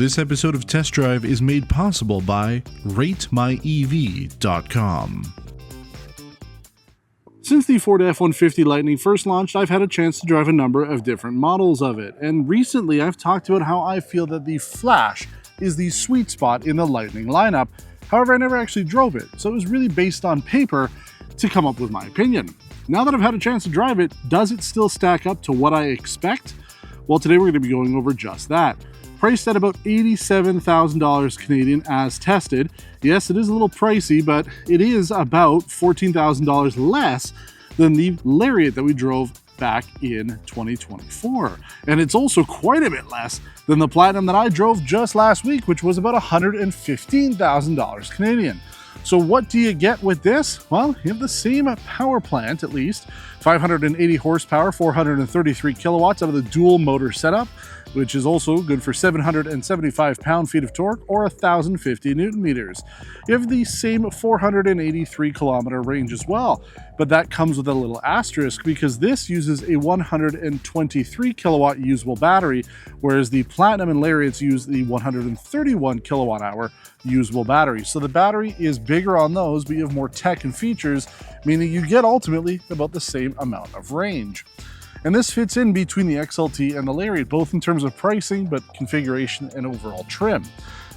This episode of Test Drive is made possible by RateMyEV.com. Since the Ford F-150 Lightning first launched, I've had a chance to drive a number of different models of it, and recently I've talked about how I feel that the Flash is the sweet spot in the Lightning lineup. However, I never actually drove it, so it was really based on paper to come up with my opinion. Now that I've had a chance to drive it, does it still stack up to what I expect? Well, today we're going to be going over just that. Priced at about $87,000 Canadian as tested. Yes, it is a little pricey, but it is about $14,000 less than the Lariat that we drove back in 2024. And it's also quite a bit less than the Platinum that I drove just last week, which was about $115,000 Canadian. So what do you get with this? Well, you have the same power plant, at least. 580 horsepower, 433 kilowatts out of the dual motor setup, which is also good for 775 pound-feet of torque or 1,050 newton meters. You have the same 483 kilometer range as well, but that comes with a little asterisk because this uses a 123 kilowatt usable battery, whereas the Platinum and Lariats use the 131 kilowatt hour usable battery. So the battery is bigger on those, but you have more tech and features, meaning you get ultimately about the same amount of range. And this fits in between the XLT and the Lariat, both in terms of pricing, but configuration and overall trim.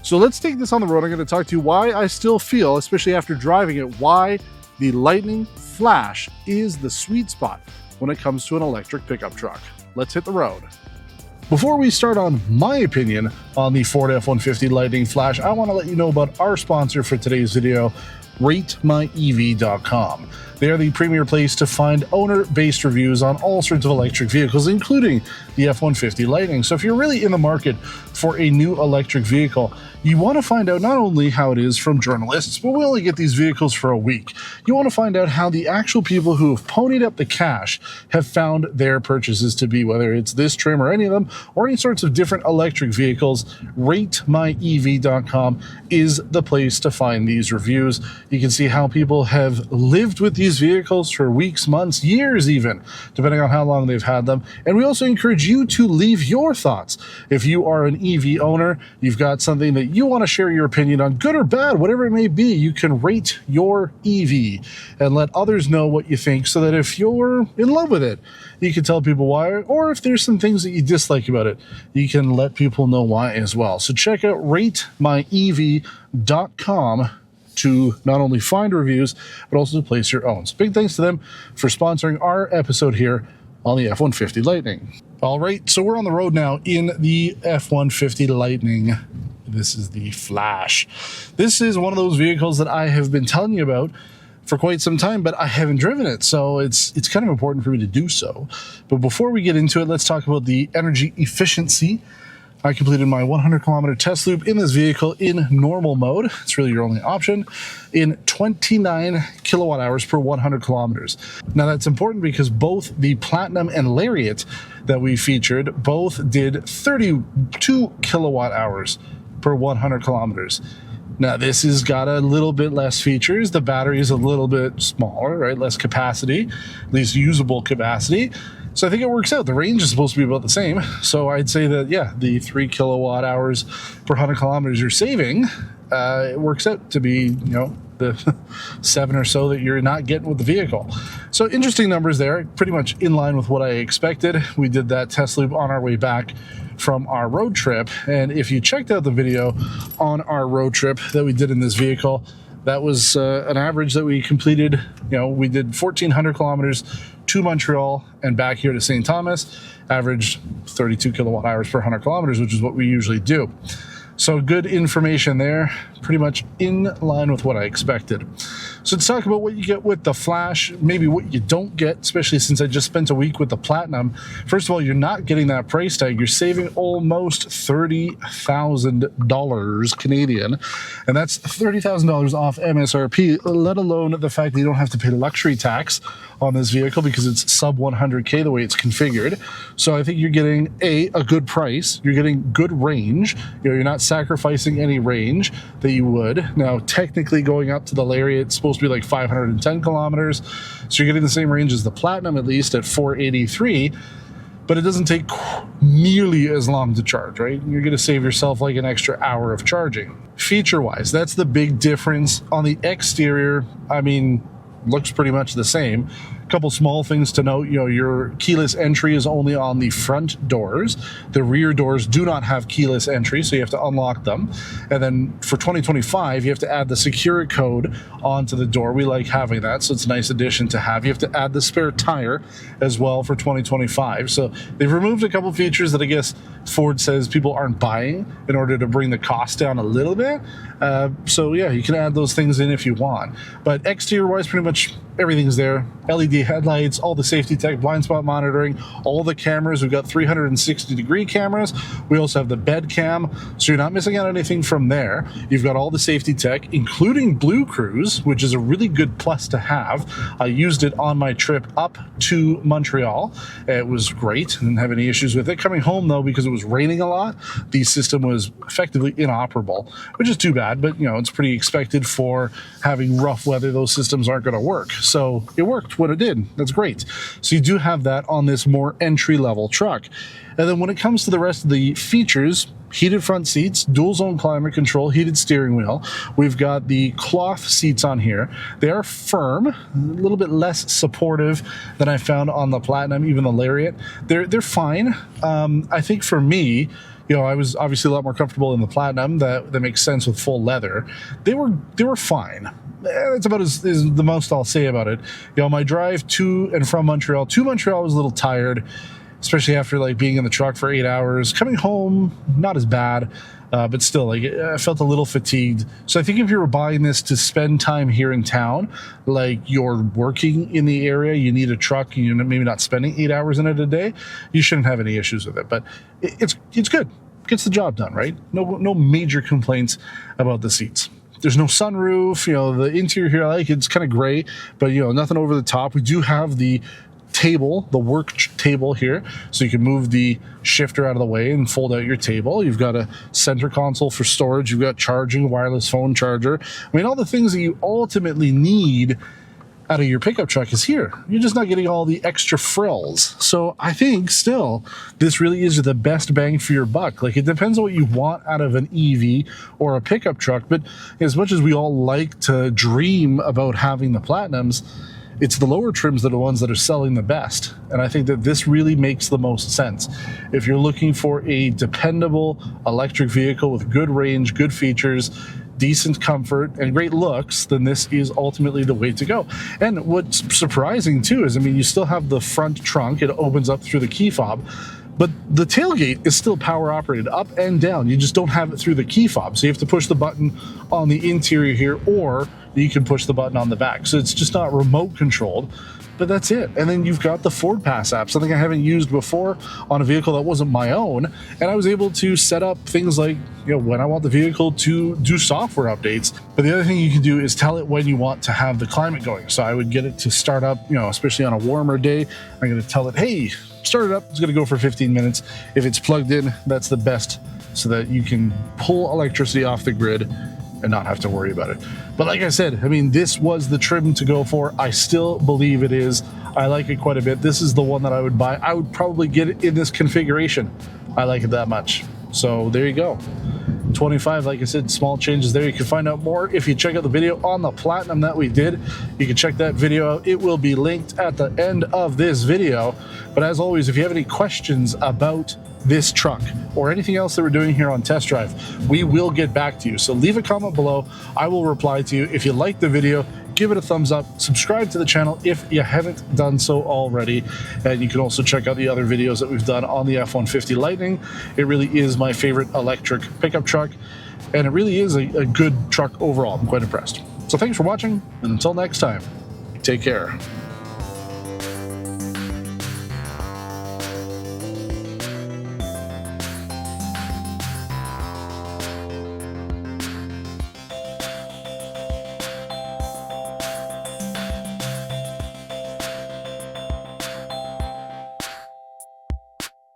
So let's take this on the road. I'm going to talk to you why I still feel, especially after driving it, why the Lightning Flash is the sweet spot when it comes to an electric pickup truck. Let's hit the road. Before we start on my opinion on the Ford F-150 Lightning Flash, I want to let you know about our sponsor for today's video, RateMyEV.com. They are the premier place to find owner-based reviews on all sorts of electric vehicles, including the F-150 Lightning. So if you're really in the market for a new electric vehicle, you want to find out not only how it is from journalists, but we only get these vehicles for a week. You want to find out how the actual people who have ponied up the cash have found their purchases to be, whether it's this trim or any of them, or any sorts of different electric vehicles. RateMyEV.com is the place to find these reviews. You can see how people have lived with these vehicles for weeks, months, years even, depending on how long they've had them. And we also encourage you to leave your thoughts. If you are an EV owner, you've got something that you want to share your opinion on, good or bad, whatever it may be, you can rate your EV and let others know what you think, so that if you're in love with it, you can tell people why, or if there's some things that you dislike about it, you can let people know why as well. So check out RateMyEV.com to not only find reviews, but also to place your own. So big thanks to them for sponsoring our episode here on the F-150 Lightning. All right, so we're on the road now in the F-150 Lightning. This is the Flash. This is one of those vehicles that I have been telling you about for quite some time, but I haven't driven it, so it's kind of important for me to do so. But before we get into it, let's talk about the energy efficiency. I completed my 100-kilometer test loop in this vehicle in normal mode. It's really your only option, in 29 kilowatt hours per 100 kilometers. Now that's important because both the Platinum and Lariat that we featured both did 32 kilowatt hours per 100 kilometers. Now this has got a little bit less features. The battery is a little bit smaller, right? Less capacity, at least usable capacity. So I think it works out. The range is supposed to be about the same. So I'd say that, yeah, the 3 kilowatt hours per 100 kilometers you're saving, it works out to be, the 7 or so that you're not getting with the vehicle. So interesting numbers there, pretty much in line with what I expected. We did that test loop on our way back from our road trip. And if you checked out the video on our road trip that we did in this vehicle, that was an average that we completed. We did 1,400 kilometers to Montreal and back here to St. Thomas, averaged 32 kilowatt hours per 100 kilometers, which is what we usually do. So good information there, pretty much in line with what I expected. So let's talk about what you get with the Flash, maybe what you don't get, especially since I just spent a week with the Platinum. First of all, you're not getting that price tag. You're saving almost $30,000 Canadian, and that's $30,000 off MSRP, let alone the fact that you don't have to pay luxury tax on this vehicle because it's sub 100K the way it's configured. So I think you're getting a good price. You're getting good range. You're not sacrificing any range that you would. Now, technically going up to the Lariat, it's supposed to be like 510 kilometers. So you're getting the same range as the Platinum, at least at 483. but it doesn't take nearly as long to charge, right? You're going to save yourself like an extra hour of charging. Feature-wise, that's the big difference. On the exterior, I mean, looks pretty much the same. A couple small things to note, your keyless entry is only on the front doors. The rear doors do not have keyless entry, so you have to unlock them. And then for 2025, you have to add the security code onto the door. We like having that, so it's a nice addition to have. You have to add the spare tire as well for 2025. So they've removed a couple features that I guess Ford says people aren't buying in order to bring the cost down a little bit. So yeah, you can add those things in if you want. But exterior-wise, pretty much everything's there. LED headlights, all the safety tech, blind spot monitoring, all the cameras. We've got 360-degree cameras. We also have the bed cam, so you're not missing out on anything from there. You've got all the safety tech, including Blue Cruise, which is a really good plus to have. I used it on my trip up to Montreal. It was great. Didn't have any issues with it. Coming home, though, because it was raining a lot, the system was effectively inoperable, which is too bad, but it's pretty expected for having rough weather. Those systems aren't going to work. So it worked when it did. That's great. So you do have that on this more entry-level truck. And then when it comes to the rest of the features, heated front seats, dual zone climate control, heated steering wheel. We've got the cloth seats on here. They are firm, a little bit less supportive than I found on the Platinum, even the Lariat. They're fine. I think for me, I was obviously a lot more comfortable in the Platinum. That makes sense with full leather. They were fine. That's about is the most I'll say about it. My drive to and from Montreal was a little tired, especially after being in the truck for 8 hours. Coming home, not as bad, but still, I felt a little fatigued. So I think if you were buying this to spend time here in town, you're working in the area, you need a truck, and you're maybe not spending 8 hours in it a day, you shouldn't have any issues with it. But it's good. Gets the job done, right? No major complaints about the seats. There's no sunroof. The interior here, it's kind of gray, but nothing over the top. We do have the table, the work table here, so you can move the shifter out of the way and fold out your table. You've got a center console for storage. You've got charging, wireless phone charger. All the things that you ultimately need out of your pickup truck is here. You're just not getting all the extra frills. So I think still this really is the best bang for your buck. It depends on what you want out of an EV or a pickup truck, but as much as we all like to dream about having the Platinums, it's the lower trims that are the ones that are selling the best. And I think that this really makes the most sense. If you're looking for a dependable electric vehicle with good range, good features, decent comfort, and great looks, then this is ultimately the way to go. And what's surprising too is, you still have the front trunk. It opens up through the key fob, but the tailgate is still power operated up and down. You just don't have it through the key fob. So you have to push the button on the interior here, or you can push the button on the back. So it's just not remote controlled, but that's it. And then you've got the Ford Pass app, something I haven't used before on a vehicle that wasn't my own. And I was able to set up things like, when I want the vehicle to do software updates. But the other thing you can do is tell it when you want to have the climate going. So I would get it to start up, especially on a warmer day. I'm going to tell it, hey, start it up. It's going to go for 15 minutes. If it's plugged in, that's the best, so that you can pull electricity off the grid and not have to worry about it. But like I said, this was the trim to go for. I still believe it is. I like it quite a bit. This is the one that I would buy. I would probably get it in this configuration. I like it that much. So there you go. 25, like I said, small changes there. You can find out more if you check out the video on the Platinum that we did. You can check that video out. It will be linked at the end of this video. But as always, if you have any questions about this truck or anything else that we're doing here on Test Drive, we will get back to you. So leave a comment below. I will reply to you. If you like the video, give it a thumbs up, subscribe to the channel if you haven't done so already, and you can also check out the other videos that we've done on the F-150 Lightning. It really is my favorite electric pickup truck, and it really is a good truck overall. I'm quite impressed. So thanks for watching, and until next time, take care.